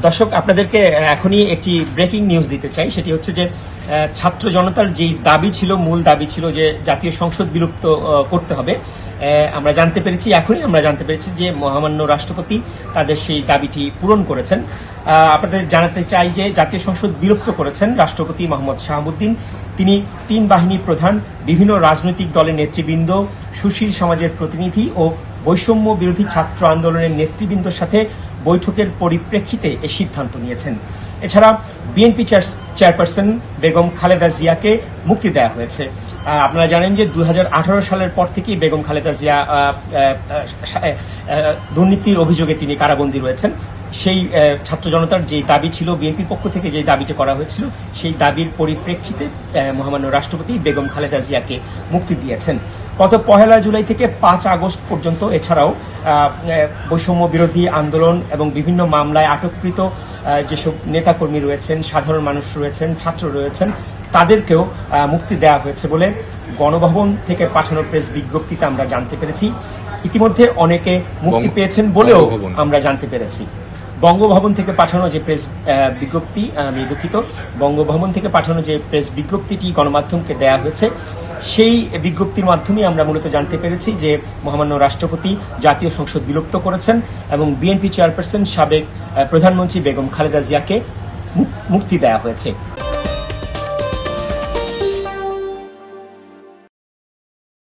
দর্শক, আপনাদেরকে এখনই একটি ব্রেকিং নিউজ দিতে চাই। সেটি হচ্ছে যে ছাত্র জনতার যেই দাবি ছিল, মূল দাবি ছিল যে জাতীয় সংসদ বিলুপ্ত করতে হবে, আমরা জানতে পেরেছি যে মহামান্য রাষ্ট্রপতি তাদের সেই দাবিটি পূরণ করেছেন। আপনাদের জানাতে চাই যে জাতীয় সংসদ বিলুপ্ত করেছেন রাষ্ট্রপতি মোহাম্মদ শাহাবুদ্দিন। তিনি 3 বাহিনী প্রধান, বিভিন্ন রাজনৈতিক দলের নেতৃবৃন্দ, সুশীল সমাজের প্রতিনিধি ও বৈষম্য বিরোধী ছাত্র আন্দোলনের নেতৃবৃন্দের সাথে বৈঠকের পরিপ্রেক্ষিতে এই সিদ্ধান্ত নিয়েছেন। এছাড়া বিএনপি চেয়ারপারসন বেগম খালেদা জিয়াকে মুক্তি দেওয়া হয়েছে। আপনারা জানেন যে 2018 সালের পর থেকেই বেগম খালেদা জিয়া দুর্নীতির অভিযোগে তিনি কারাবন্দী রয়েছেন। সেই ছাত্র জনতার যে দাবি ছিল, বিএনপির পক্ষ থেকে যে দাবিটা করা হয়েছিল, সেই দাবির পরিপ্রেক্ষিতে মহামান্য রাষ্ট্রপতি বেগম খালেদা জিয়াকে মুক্তি দিয়েছেন। গত 1 জুলাই থেকে 5 আগস্ট পর্যন্ত এছাড়াও বৈষম্য বিরোধী আন্দোলন এবং বিভিন্ন মামলায় আটককৃত যেসব নেতাকর্মী রয়েছেন, সাধারণ মানুষ রয়েছেন, ছাত্র রয়েছেন, তাদেরকেও মুক্তি দেওয়া হয়েছে বলে গণভবন থেকে পাঠানো প্রেস বিজ্ঞপ্তিতে আমরা জানতে পেরেছি। ইতিমধ্যে অনেকে মুক্তি পেয়েছেন বলেও আমরা জানতে পেরেছি। বঙ্গভবন থেকে পাঠানো যে প্রেস বিজ্ঞপ্তি, আমি দুঃখিত, বঙ্গভবন থেকে পাঠানো যে প্রেস বিজ্ঞপ্তিটি গণমাধ্যমকে দেয়া হয়েছে, সেই বিজ্ঞপ্তির মাধ্যমে আমরা মূলত জানতে পেরেছি যে মহামান্য রাষ্ট্রপতি জাতীয় সংসদ বিলুপ্ত করেছেন এবং বিএনপি চেয়ারপারসন সাবেক প্রধানমন্ত্রী বেগম খালেদা জিয়াকে মুক্তি দেওয়া হয়েছে।